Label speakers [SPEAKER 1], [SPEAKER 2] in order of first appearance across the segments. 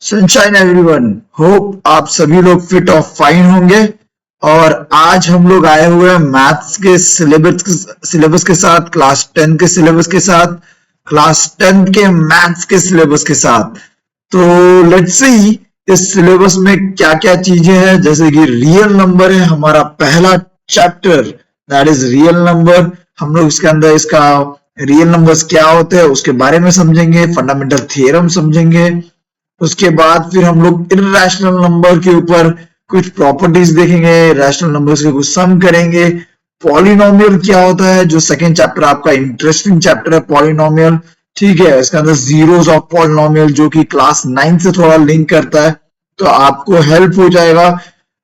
[SPEAKER 1] Sunshine everyone, hope आप सभी लोग फिट और फाइन होंगे। और आज हम लोग आए हुए हैं मैथ्स के सिलेबस के साथ, क्लास 10 के सिलेबस के साथ, क्लास 10 के मैथ्स के सिलेबस के साथ। तो लेट्स सी इस सिलेबस में क्या क्या चीजें हैं। जैसे कि रियल नंबर है हमारा पहला chapter, that is real number. हम लोग इसके अंदर इसका रियल नंबर्स क्या होते हैं उसके बारे में समझेंगे, फंडामेंटल थ्योरम समझेंगे। उसके बाद फिर हम लोग इर्रेशनल नंबर के ऊपर कुछ प्रॉपर्टीज देखेंगे, रैशनल नंबर्स के कुछ सम करेंगे। पॉलिनोमियल क्या होता है, जो सेकंड चैप्टर आपका इंटरेस्टिंग चैप्टर है पॉलिनोमियल। ठीक है, इसके अंदर जीरोस ऑफ पॉलिनोमियल जो कि क्लास 9 से थोड़ा लिंक करता है, तो आपको हेल्प हो जाएगा।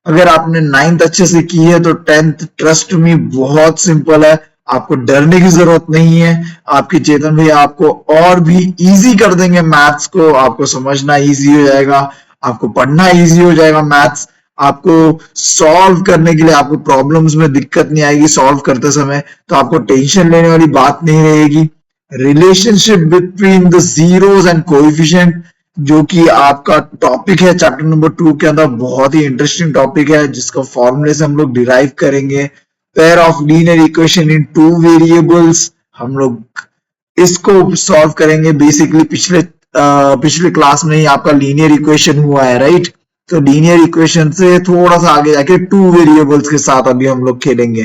[SPEAKER 1] अगर आपने 9th अच्छे से की है तो 10th ट्रस्ट मी बहुत सिंपल है, आपको डरने की जरूरत नहीं है। आपके चेतन भैया आपको और भी इजी कर देंगे मैथ्स को, आपको समझना इजी हो जाएगा, आपको पढ़ना इजी हो जाएगा मैथ्स। आपको सॉल्व करने के लिए आपको प्रॉब्लम्स में दिक्कत नहीं आएगी सॉल्व करते समय, तो आपको टेंशन लेने वाली बात नहीं रहेगी। Relationship between the zeros and coefficient जो कि आपका टॉपिक है चैप्टर नंबर 2 के अंदर, बहुत ही इंटरेस्टिंग टॉपिक है जिसको फॉर्मूले से हम लोग डिराइव करेंगे। Pair of linear equation in 2 variables, हम लोग इसको सॉल्व करेंगे। बेसिकली पिछले क्लास में ही आपका लीनियर इक्वेशन हुआ है, राइट। तो लीनियर इक्वेशन से थोड़ा सा आगे जाके 2 वेरिएबल्स के साथ अभी हम लोग खेलेंगे,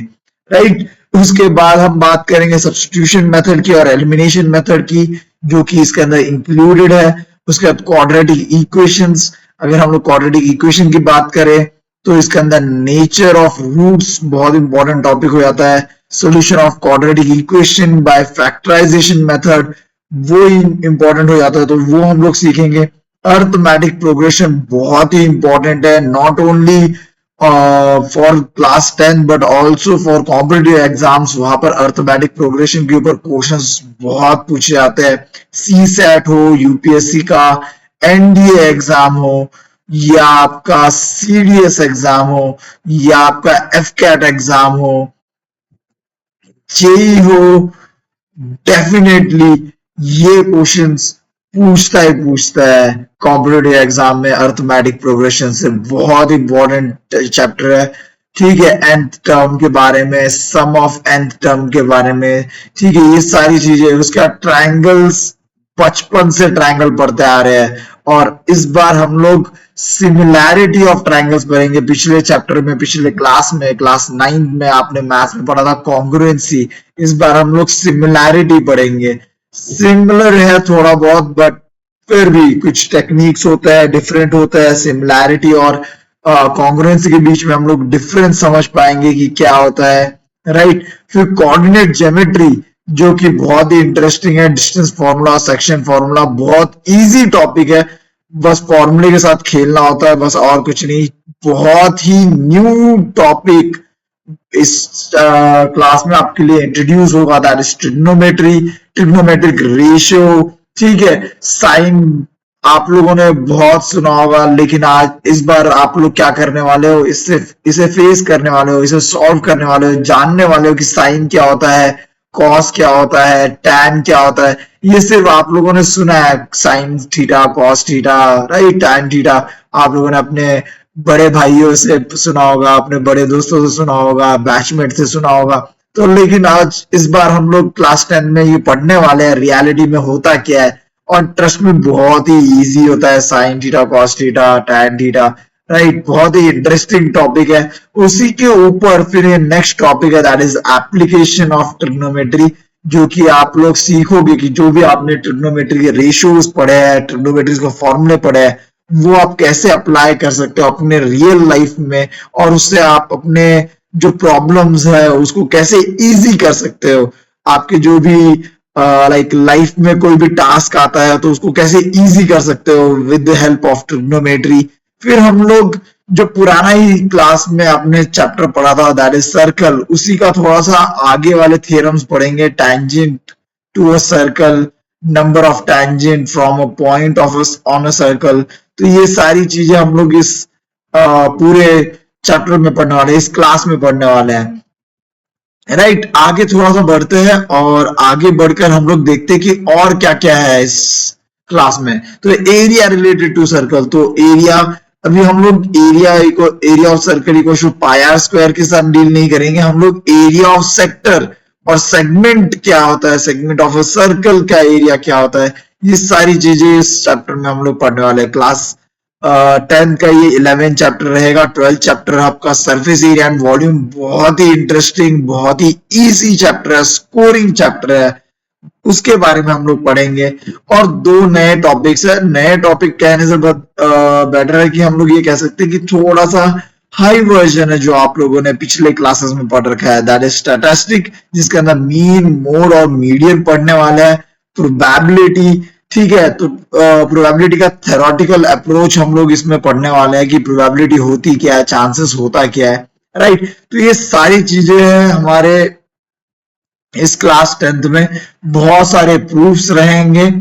[SPEAKER 1] राइट। उसके बाद हम बात करेंगे सब्स्टिट्यूशन मेथड की और एलिमिनेशन मेथड की, जो कि इसके अंदर इंक्लूडेड है। उसके बाद क्वाड्रेटिक इक्वेशंस, अगर हम लोग क्वाड्रेटिक इक्वेशन की बात करें तो इसके अंदर नेचर ऑफ रूट्स बहुत इंपॉर्टेंट टॉपिक हो जाता है। Solution of quadratic equation by factorisation method वो इंपॉर्टेंट हो जाता है, तो वो हम लोग सीखेंगे। अर्थमेटिक प्रोग्रेशन बहुत ही इंपॉर्टेंट है, not only for class 10 but also for competitive exams. वहां पर अर्थमेटिक प्रोग्रेशन के ऊपर क्वेश्चंस बहुत पूछे जाते हैं। सी सेट हो, यूपीएससी का एनडीए एग्जाम हो, या आपका सीडीएस एग्जाम हो, या आपका एफकैट एग्जाम हो, जेई हो, डेफिनेटली ये क्वेश्चंस पूछता है कॉम्पिटिटिव एग्जाम में। अर्थमेटिक प्रोग्रेशन से बहुत इंपॉर्टेंट चैप्टर है, ठीक है। nth टर्म के बारे में, सम ऑफ nth टर्म के बारे में, ठीक है, ये सारी चीजें। उसका ट्रायंगल्स, बचपन से ट्रायंगल पढ़ते आ रहे हैं, और इस बार हम लोग सिमिलैरिटी ऑफ ट्रायंगल्स पढ़ेंगे। पिछले चैप्टर में, पिछले क्लास में, क्लास 9 में आपने मैथ्स में पढ़ा था कॉन्ग्रुएंसी, इस बार हम लोग सिमिलैरिटी पढ़ेंगे। सिमिलर है थोड़ा बहुत, बट फिर भी कुछ टेक्निक्स होता है, डिफरेंट होता है। सिमिलैरिटी और कॉन्ग्रुएंसी के बीच में हम लोग डिफरेंस समझ पाएंगे कि क्या होता है, राइट। फिर कोऑर्डिनेट ज्योमेट्री जो कि बहुत ही इंटरेस्टिंग है। डिस्टेंस फॉर्मूला, सेक्शन फॉर्मूला बहुत इजी टॉपिक है, बस फॉर्मूले के साथ खेलना होता है, बस और कुछ नहीं। बहुत ही न्यू टॉपिक इस क्लास में आपके लिए इंट्रोड्यूस होगा, that is trigonometry, trigonometric ratio, ठीक है। साइन आप लोगों ने बहुत सुना होगा, लेकिन आज इस बार आप लोग क्या करने वाले हो, इसे फेस करने वाले हो, इसे सॉल्व करने वाले हो, जानने वाले हो कि साइन क्या होता है, कॉस क्या होता है, टैन क्या होता है। ये सिर्फ आप लोगों ने सुना है, sine theta, cos theta, right, tan theta. आप लोगों ने अपने बड़े भाइयों से सुना होगा, अपने बड़े दोस्तों से सुना होगा, बैचमेट से सुना होगा। तो लेकिन आज इस बार हम लोग क्लास 10 में ये पढ़ने वाले हैं रियलिटी में होता क्या है। और ट्रस्ट में बहुत ही इजी होता है, sine theta, cos theta, tan theta, right. बहुत ही इंटरेस्टिंग टॉपिक है। उसी के ऊपर फिर ये नेक्स्ट टॉपिक है, that is application of trigonometry, जो कि आप लोग सीखोगे कि जो भी आपने ट्रिग्नोमेट्री के रेशियोज पढ़े हैं, ट्रिग्नोमेट्री के फॉर्मूले पढ़े हैं, वो आप कैसे अप्लाई कर सकते हो अपने रियल लाइफ में, और उससे आप अपने जो प्रॉब्लम्स है उसको कैसे इजी कर सकते हो। आपके जो भी लाइफ में कोई भी टास्क आता है तो उसको कैसे इजी कर सकते हो with the help of trigonometry. फिर हम लोग जो पुराना ही क्लास में आपने चैप्टर पढ़ा था, दैट इज सर्कल, उसी का थोड़ा सा आगे वाले थ्योरम्स पढ़ेंगे। Tangent to a circle, number of tangent from a point of on a circle. तो ये सारी चीजें हम लोग इस पूरे चैप्टर में पढ़ने वाले, इस क्लास में पढ़ने वाले हैं, राइट। आगे थोड़ा सा बढ़ते हैं और आगे बढ़कर हम लोग देखते हैं कि और क्या क्या है इस क्लास में। तो एरिया रिलेटेड टू सर्कल, तो एरिया अभी हम लोग area of circle equal to pi r square के साथ डील नहीं करेंगे, हम लोग एरिया ऑफ सेक्टर और सेगमेंट क्या होता है, सेगमेंट ऑफ अ सर्कल का एरिया क्या होता है, ये सारी चीजें इस चैप्टर में हम लोग पढ़ने वाले हैं। क्लास 10th का ये 11th चैप्टर रहेगा। 12th चैप्टर आपका सरफेस एरिया एंड वॉल्यूम, बहुत ही इंटरेस्टिंग, बहुत ही इजी चैप्टर है, स्कोरिंग चैप्टर है, उसके बारे में हम लोग पढ़ेंगे। और दो नए टॉपिक्स है। नए टॉपिक कहने से बेटर है कि हम लोग ये कह सकते हैं कि थोड़ा सा हाई वर्जन है जो आप लोगों ने पिछले क्लासेस में पढ़ रखा है, दैट इज स्टैटिस्टिक, जिसके अंदर मीन, मोड और मीडियन पढ़ने वाला है। प्रोबेबिलिटी, ठीक है, तो प्रोबेबिलिटी का थ्योरेटिकल अप्रोच हम लोग इसमें पढ़ने वाले हैं कि प्रोबेबिलिटी होती क्या है, चांसेस होता क्या है, राइट। तो ये सारी चीजें हैं हमारे इस क्लास 10th में। बहुत सारे प्रूफ्स रहेंगे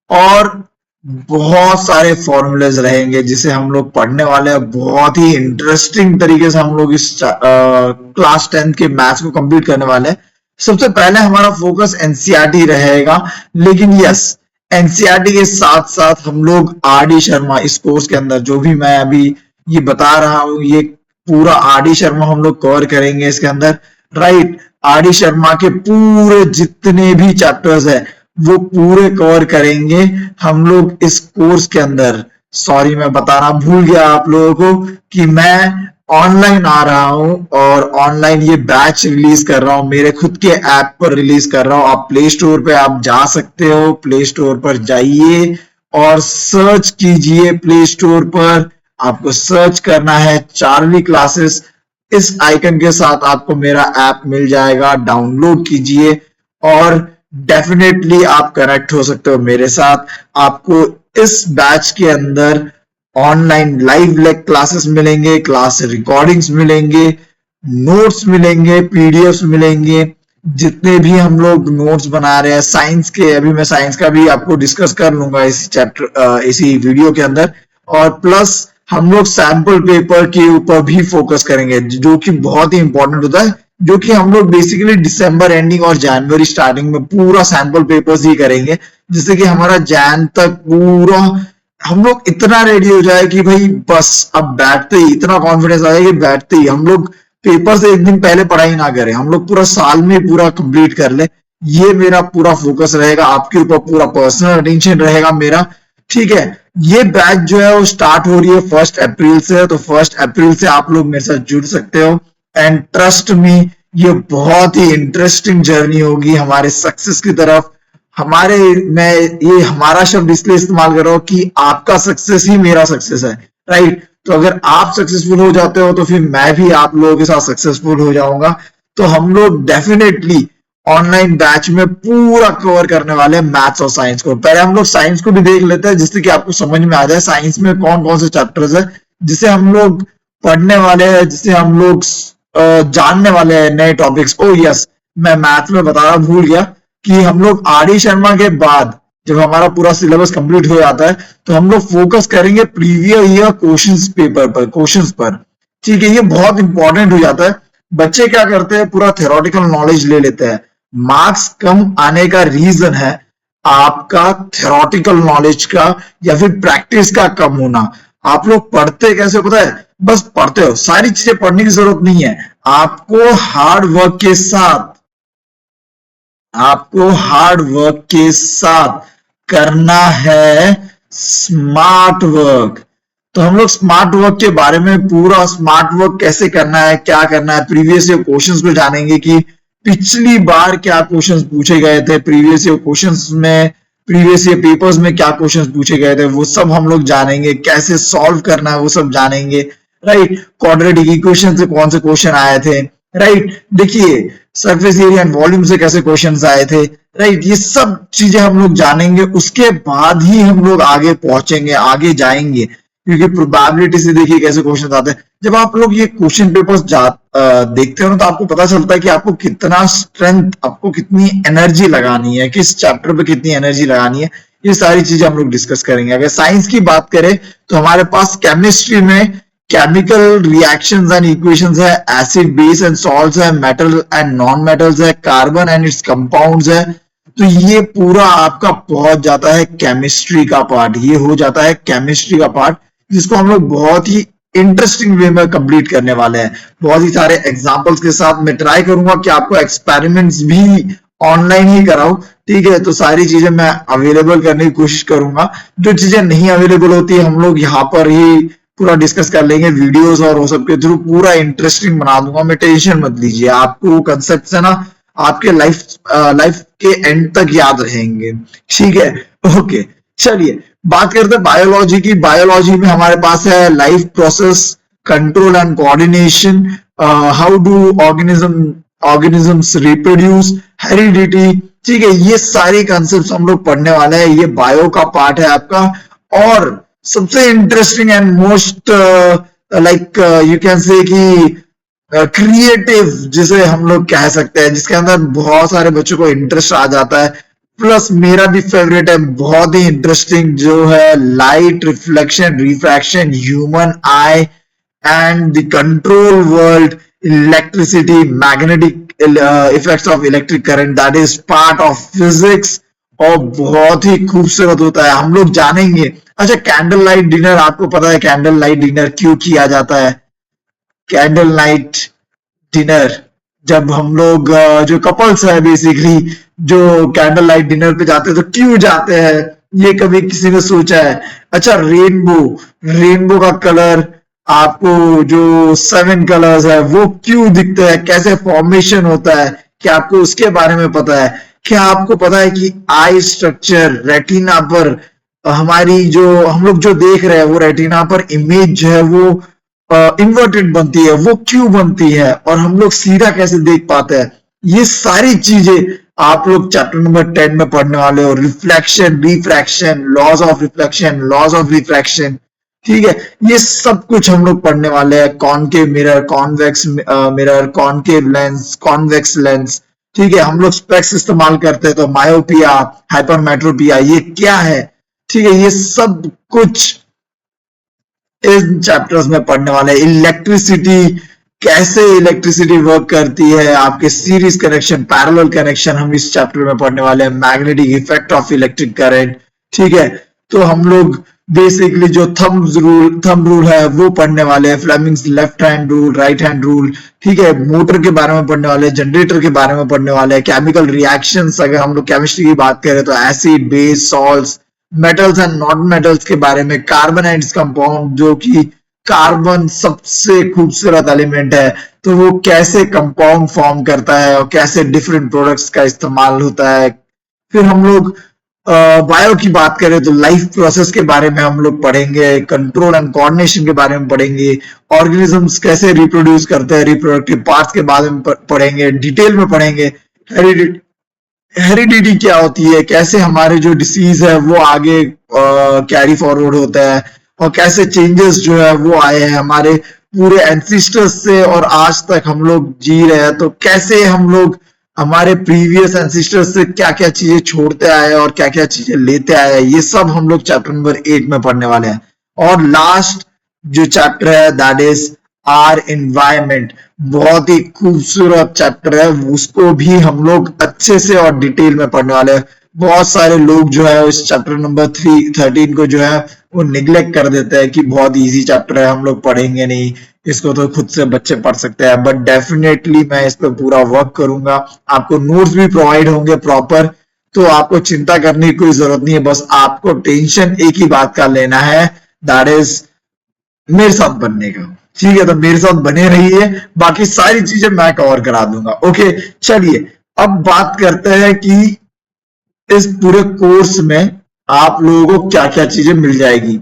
[SPEAKER 1] और बहुत सारे फॉर्मूलेज रहेंगे जिसे हम लोग पढ़ने वाले हैं। बहुत ही इंटरेस्टिंग तरीके से हम लोग इस क्लास 10th के मैथ्स को कंप्लीट करने वाले हैं। सबसे पहले हमारा फोकस एनसीईआरटी रहेगा, लेकिन यस, एनसीईआरटी के साथ साथ हम लोग आर डी शर्मा इस कोर्स के अंदर जो भी मैं अभी ये बता रहा हूं, ये पूरा आर डी शर्मा हम लोग कवर करेंगे इसके अंदर, राइट। आर डी शर्मा के पूरे जितने भी चैप्टर्स है वो पूरे कवर करेंगे हम लोग इस कोर्स के अंदर। सॉरी, मैं बताना भूल गया आप लोगों को कि मैं ऑनलाइन आ रहा हूं और ऑनलाइन ये बैच रिलीज कर रहा हूं, मेरे खुद के ऐप पर रिलीज कर रहा हूं। आप प्ले स्टोर पे आप जा सकते हो, प्ले स्टोर पर जाइए और सर्च कीजिए। प्ले स्टोर पर आपको सर्च करना है चार्ली क्लासेस, इस आइकन के साथ आपको मेरा ऐप मिल जाएगा, डाउनलोड कीजिए और डेफिनेटली आप कनेक्ट हो सकते हो मेरे साथ। आपको इस बैच के अंदर ऑनलाइन लाइव क्लासेस मिलेंगे, क्लास रिकॉर्डिंग्स मिलेंगे, नोट्स मिलेंगे, पीडीएफ्स मिलेंगे, जितने भी हम लोग नोट्स बना रहे हैं साइंस के, अभी मैं साइंस का भी आपको डिस्कस कर लूंगा इसी चैप्टर इसी वीडियो के अंदर। और प्लस हम लोग सैंपल पेपर के ऊपर भी फोकस करेंगे जो कि बहुत ही इंपॉर्टेंट होता है, जो कि हम लोग बेसिकली दिसंबर एंडिंग और जनवरी स्टार्टिंग में पूरा सैंपल पेपर्स ही करेंगे, जिससे कि हमारा जैन तक पूरा हम लोग इतना रेडी हो जाए कि भाई बस अब बैठते ही इतना कॉन्फिडेंस आए कि बैठते ही हम लोग पेपर से एक दिन पहले पढ़ाई ना करें, हम लोग पूरा साल में पूरा कंप्लीट कर ले। ये मेरा पूरा फोकस रहेगा, आपके ऊपर पूरा पर्सनल अटेंशन रहेगा मेरा, ठीक है। ये बैच जो है वो स्टार्ट हो रही है 1 अप्रैल से, तो 1 अप्रैल से आप लोग मेरे साथ जुड़ सकते हो एंड ट्रस्ट मी, ये बहुत ही इंटरेस्टिंग जर्नी होगी हमारे सक्सेस की तरफ। हमारे, मैं ये हमारा शब्द इसलिए इस्तेमाल कर रहा हूं कि आपका सक्सेस ही मेरा सक्सेस है, राइट। तो अगर आप सक्सेसफुल हो जाते हो तो फिर मैं भी आप लोगों के साथ सक्सेसफुल हो जाऊंगा। तो हम लोग डेफिनेटली ऑनलाइन बैच में पूरा कवर करने वाले हैं मैथ्स और साइंस को। पहले हम लोग साइंस को भी देख लेते हैं जिससे कि आपको समझ में आ जाए साइंस में कौन कौन से चैप्टर्स है जिसे हम लोग पढ़ने वाले हैं, जिसे हम लोग जानने वाले हैं नए टॉपिक्स। ओ यस, मैं मैथ में बताना भूल गया कि हम लोग आर डी शर्मा के बाद जब हमारा पूरा सिलेबस कंप्लीट हो जाता है तो हम लोग फोकस करेंगे प्रीवियस ईयर क्वेश्चंस पेपर पर, क्वेश्चंस पर, ठीक है। ये बहुत इंपॉर्टेंट हो जाता है। बच्चे क्या करते हैं, पूरा थ्योरेटिकल नॉलेज ले लेते हैं। मार्क्स कम आने का रीजन है आपका थ्योरेटिकल नॉलेज का या फिर प्रैक्टिस का कम होना। आप लोग पढ़ते कैसे पता है, बस पढ़ते हो, सारी चीजें पढ़ने की जरूरत नहीं है। आपको हार्ड वर्क के साथ, आपको हार्ड वर्क के साथ करना है स्मार्ट वर्क। तो हम लोग स्मार्ट वर्क के बारे में, पूरा स्मार्ट वर्क कैसे करना है, क्या करना है, प्रीवियस ईयर क्वेश्चंस को जानेंगे कि पिछली बार क्या क्वेश्चंस पूछे गए थे, प्रीवियस ईयर क्वेश्चंस में, प्रीवियस ईयर पेपर्स में क्या क्वेश्चंस पूछे गए थे, वो सब हम लोग जानेंगे। कैसे सॉल्व करना है वो सब जानेंगे, राइट। क्वाड्रेटिक इक्वेशन से कौन से क्वेश्चन आए थे, राइट। देखिए सरफेस एरिया एंड वॉल्यूम से कैसे क्वेश्चंस आए थे, राइट। ये सब चीजें हम लोग जानेंगे, उसके बाद ही हम लोग आगे पहुंचेंगे, आगे जाएंगे। क्योंकि प्रोबेबिलिटी से देखिए कैसे क्वेश्चन आते हैं। जब आप लोग ये क्वेश्चन पेपर्स देखते हो ना तो आपको पता चलता है कि आपको कितना स्ट्रेंथ, आपको कितनी एनर्जी लगानी है, किस चैप्टर पे कितनी एनर्जी लगानी है, ये सारी चीजें हम लोग डिस्कस करेंगे। अगर साइंस की बात करें तो हमारे पास केमिस्ट्री में केमिकल रिएक्शंस एंड इक्वेशंस है, एसिड बेस एंड सॉल्ट्स है, मेटल एंड नॉन मेटल्स है, कार्बन एंड इट्स कंपाउंड्स है, तो ये पूरा आपका पहुंच जाता है केमिस्ट्री का पार्ट, ये हो जाता है केमिस्ट्री का पार्ट, जिसको हम लोग बहुत ही इंटरेस्टिंग वे में कंप्लीट करने वाले हैं। बहुत ही सारे एग्जांपल्स के साथ मैं ट्राई करूंगा कि आपको एक्सपेरिमेंट्स भी ऑनलाइन ही कराऊं, ठीक है। तो सारी चीजें मैं अवेलेबल करने की कोशिश करूंगा। जो चीजें नहीं अवेलेबल होती है हम लोग यहाँ पर ही पूरा डिस्कस कर लेंगे वीडियोस और वो सब के थ्रू, पूरा इंटरेस्टिंग बना दूंगा मैं, टेंशन मत लीजिए। आपको कंसेप्ट है ना आपके लाइफ के एंड तक याद रहेंगे, ठीक है। ओके, चलिए बात करते हैं बायोलॉजी की। बायोलॉजी में हमारे पास है life process control and coordination, how do organisms reproduce, heredity, ठीक है। ये सारे कॉन्सेप्ट्स हम लोग पढ़ने वाले हैं, ये बायो का पार्ट है आपका। और सबसे interesting and most like you can say कि क्रिएटिव जिसे हम लोग कह सकते हैं, जिसके अंदर बहुत सारे बच्चों को इंटरेस्ट आ जाता है, प्लस मेरा भी फेवरेट है, बहुत ही इंटरेस्टिंग, जो है light reflection refraction human I and the control world, electricity, magnetic effects of electric current, that is part of physics। और बहुत ही खूबसूरत होता है, हम लोग जानेंगे। अच्छा, कैंडल लाइट डिनर, आपको पता है कैंडल लाइट डिनर क्यों किया जाता है? कैंडल लाइट डिनर, जब हम लोग जो कपल्स है बेसिकली, जो कैंडल लाइट डिनर पे जाते हैं तो क्यों जाते हैं, ये कभी किसी ने सोचा है? अच्छा, रेनबो, रेनबो का कलर, आपको जो 7 कलर्स है वो क्यों दिखते हैं, कैसे फॉर्मेशन होता है, क्या आपको उसके बारे में पता है? क्या आपको पता है कि आई स्ट्रक्चर रेटिना पर, हमारी जो हम लोग जो देख रहे हैं वो रेटिना पर इमेज जो है वो इन्वर्टेड बनती है, वो क्यों बनती है, और हम लोग सीधा कैसे देख पाते हैं? ये सारी चीजें आप लोग चैप्टर नंबर 10 में पढ़ने वाले हो। Reflection refraction, laws of reflection, laws of refraction, ठीक है। ये सब कुछ हम लोग पढ़ने वाले हैं। Concave mirror, convex mirror, concave lens, convex lens, ठीक है। हम लोग स्पेक्स इस्तेमाल करते हैं, तो मायोपिया, हाइपरमेट्रोपिया, ये क्या है, ठीक है। ये सब कुछ इन चैप्टर्स में पढ़ने वाले। इलेक्ट्रिसिटी, कैसे इलेक्ट्रिसिटी वर्क करती है, आपके सीरीज कनेक्शन, पैरेलल कनेक्शन, हम इस चैप्टर में पढ़ने वाले हैं। Magnetic effect of electric current, ठीक है। तो हम लोग बेसिकली जो थंब रूल है वो पढ़ने वाले हैं। Fleming's left hand rule, right hand rule, ठीक है। मोटर के बारे में पढ़ने वाले हैं, जनरेटर के बारे में पढ़ने वाले हैं। केमिकल रिएक्शंस, अगर हम लोग केमिस्ट्री की बात करें तो acid, base, salts, metals and non metals के बारे में। कार्बोनाइड्स कंपाउंड, जो कि कार्बन सबसे खूबसूरत एलिमेंट है, तो वो कैसे कंपाउंड फॉर्म करता है और कैसे डिफरेंट प्रोडक्ट्स का इस्तेमाल होता है। फिर हम लोग बायो की बात करें तो लाइफ प्रोसेस के बारे में हम लोग पढ़ेंगे, कंट्रोल एंड कोऑर्डिनेशन के बारे में पढ़ेंगे, ऑर्गेनिजम्स कैसे रिप्रोड्यूस करते हैं, रिप्रोडक्टिव पार्ट्स के बारे में पढ़ेंगे, डिटेल में पढ़ेंगे। हेरिडिटी क्या होती है, कैसे हमारे जो डिसीज है वो आगे कैरी फॉरवर्ड होता है, और कैसे चेंजेस जो है वो आए हैं हमारे पूरे एंसिस्टर्स से, और आज तक हम लोग जी रहे हैं, तो कैसे हम लोग हमारे प्रीवियस एंसिस्टर्स से क्या क्या चीजें छोड़ते आए और क्या क्या चीजें लेते आए, ये सब हम लोग चैप्टर नंबर 8 में पढ़ने वाले हैं। और लास्ट जो चैप्टर है दैट इज आर एनवायरमेंट, बहुत ही खूबसूरत चैप्टर है, उसको भी हम लोग अच्छे से और डिटेल में पढ़ने वाले हैं। बहुत सारे लोग जो है इस चैप्टर नंबर 13 को जो है वो निग्लेक्ट कर देते हैं कि बहुत इजी चैप्टर है, हम लोग पढ़ेंगे नहीं, इसको तो खुद से बच्चे पढ़ सकते हैं। बट डेफिनेटली मैं इस पर पूरा वर्क करूंगा, आपको नोट्स भी प्रोवाइड होंगे प्रॉपर, तो आपको चिंता करने की कोई जरूरत नहीं है। बस आपको टेंशन एक ही बात का लेना है, दैट इज मेरे साथ बनने का, ठीक है। तो मेरे साथ बने रहिए, बाकी सारी चीजें मैं कवर करा दूंगा। ओके, चलिए अब बात करते हैं कि इस पूरे कोर्स में आप लोगों को क्या क्या चीजें मिल जाएगी।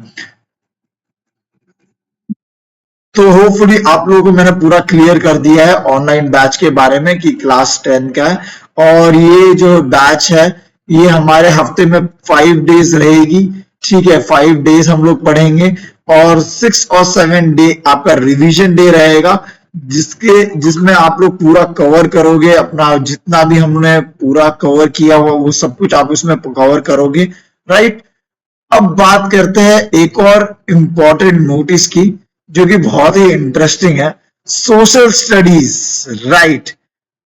[SPEAKER 1] तो होपफुली आप लोगों को मैंने पूरा क्लियर कर दिया है ऑनलाइन बैच के बारे में कि क्लास 10 का है, और ये जो बैच है ये हमारे हफ्ते में 5 डेज रहेगी, ठीक है। 5 डेज हम लोग पढ़ेंगे, और 6 और 7 डे आपका रिवीजन डे रहेगा, जिसमें आप लोग पूरा कवर करोगे, अपना जितना भी हमने पूरा कवर किया हुआ वो सब कुछ आप उसमें कवर करोगे, राइट। अब बात करते हैं एक और इम्पोर्टेंट नोटिस की, जो कि बहुत ही इंटरेस्टिंग है, सोशल स्टडीज, राइट।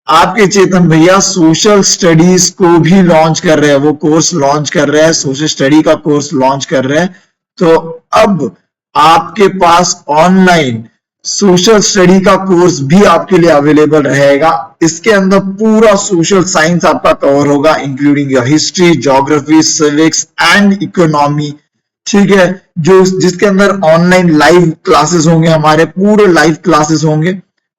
[SPEAKER 1] आपके चेतन भैया सोशल स्टडीज को भी लॉन्च कर रहे हैं, वो कोर्स लॉन्च कर रहे हैं, सोशल स्टडी का कोर्स लॉन्च कर रहे हैं। तो अब आपके पास ऑनलाइन सोशल स्टडी का कोर्स भी आपके लिए अवेलेबल रहेगा। इसके अंदर पूरा सोशल साइंस आपका कवर होगा, including your history, geography, civics and economy. ठीक है, जो जिसके अंदर ऑनलाइन लाइव क्लासेस होंगे, हमारे पूरे लाइव क्लासेस होंगे।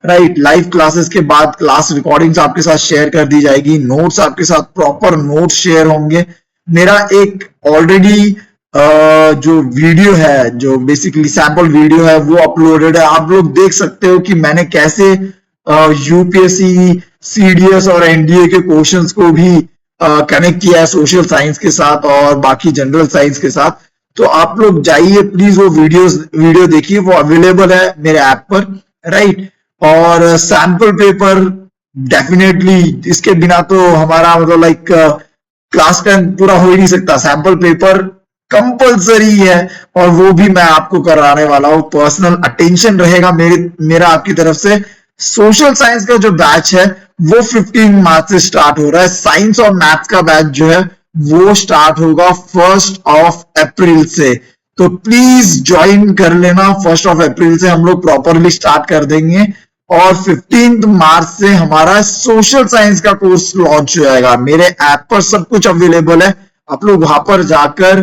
[SPEAKER 1] राइट, लाइव क्लासेस के बाद क्लास रिकॉर्डिंग्स आपके साथ शेयर कर दी जाएगी, नोट्स आपके साथ प्रॉपर नोट्स शेयर होंगे। मेरा एक ऑलरेडी जो वीडियो है, जो बेसिकली सैंपल वीडियो है, वो अपलोडेड है। आप लोग देख सकते हो कि मैंने कैसे यूपीएससी, सीडीएस और एनडीए के क्वेश्चंस को भी कनेक्ट किया है सोशल साइंस के साथ और बाकी जनरल साइंस के साथ। तो आप लोग जाइए प्लीज, वो वीडियो देखिए, वो अवेलेबल है मेरे ऐप पर। राइट, और सैंपल पेपर डेफिनेटली, इसके बिना तो हमारा मतलब लाइक क्लास 10 पूरा हो ही नहीं सकता। सैंपल पेपर कंपलसरी है और वो भी मैं आपको कराने वाला हूँ। पर्सनल अटेंशन रहेगा मेरा आपकी तरफ से। सोशल साइंस का जो बैच है वो 15 मार्च से स्टार्ट हो रहा है। साइंस और मैथ्स का बैच जो है वो स्टार्ट होगा 1 अप्रैल से। तो प्लीज ज्वाइन कर लेना। 1 अप्रैल से हम लोग प्रॉपरली स्टार्ट कर देंगे और 15 मार्च से हमारा सोशल साइंस का कोर्स लॉन्च हो जाएगा। मेरे ऐप पर सब कुछ अवेलेबल है, आप लोग वहां पर जाकर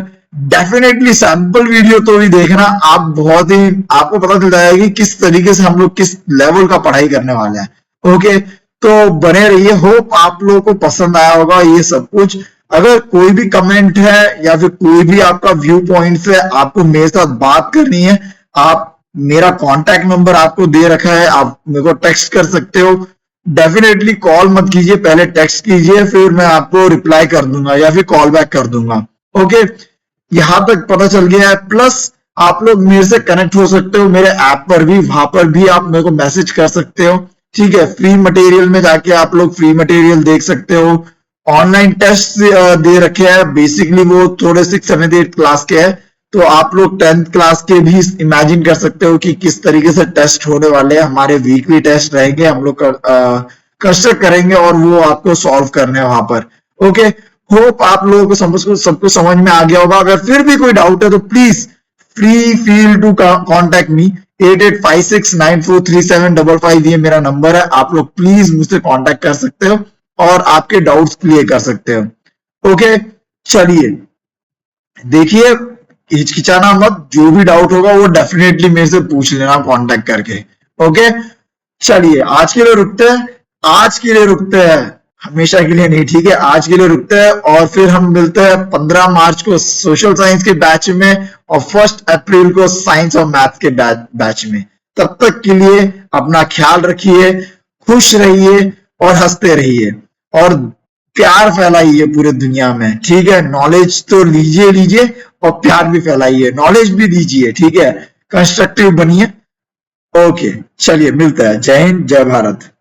[SPEAKER 1] डेफिनेटली सैंपल वीडियो तो भी देखना। आप बहुत ही, आपको पता चल जाएगा कि किस तरीके से हम लोग किस लेवल का पढ़ाई करने वाले हैं। ओके, तो बने रहिए। होप आप लोगों को पसंद आया होगा ये सब कुछ। अगर कोई भी कमेंट है या फिर कोई भी आपका व्यू पॉइंट है, आपको मेरे साथ बात करनी है, आप, मेरा कॉन्टैक्ट नंबर आपको दे रखा है, आप मेरे को टेक्स्ट कर सकते हो। डेफिनेटली कॉल मत कीजिए, पहले टेक्स्ट कीजिए, फिर मैं आपको रिप्लाई कर दूंगा या फिर कॉल बैक कर दूंगा। ओके, यहां तक पता चल गया है। प्लस आप लोग मेरे से कनेक्ट हो सकते हो मेरे ऐप पर भी, वहां पर भी आप मेरे को मैसेज कर सकते हो। ठीक है, फ्री मटेरियल में जाके आप लोग फ्री मटेरियल देख सकते हो। ऑनलाइन टेस्ट दे रखे हैं, बेसिकली वो थोड़े 6, 7, 8 क्लास के हैं। तो आप लोग 10th क्लास के भी इमेजिन कर सकते हो कि किस तरीके से टेस्ट होने वाले हैं। हमारे वीकली टेस्ट रहेंगे, हम लोग कंस्ट्रक्ट करेंगे और वो आपको सॉल्व करने हैं वहां पर। ओके, होप आप लोगों को सब कुछ समझ में आ गया होगा। अगर फिर भी कोई डाउट है तो please free feel to contact me. 8856943755 ये मेरा नंबर है। आप लोग प्लीज मुझसे कांटेक्ट कर सकते हो और आपके डाउट्स क्लियर कर सकते हो। ओके, चलिए देखिए, हिचकिचाना मत, जो भी डाउट होगा वो डेफिनेटली मेरे से पूछ लेना कांटेक्ट करके। ओके, चलिए आज के लिए रुकते हैं, आज के लिए रुकते हैं, हमेशा के लिए नहीं। ठीक है, आज के लिए रुकते हैं और फिर हम मिलते हैं 15 मार्च को सोशल साइंस के बैच में और 1 अप्रैल को साइंस और मैथ के बैच में। तब तक के लिए अपना ख्याल रखिए, खुश रहिए और हंसते रहिए और प्यार फैलाइए पूरे दुनिया में। ठीक है, नॉलेज तो लीजिए और प्यार भी फैलाइए, नॉलेज भी दीजिए। ठीक है, कंस्ट्रक्टिव बनिए। ओके, चलिए मिलता है। जय हिंद, जय भारत।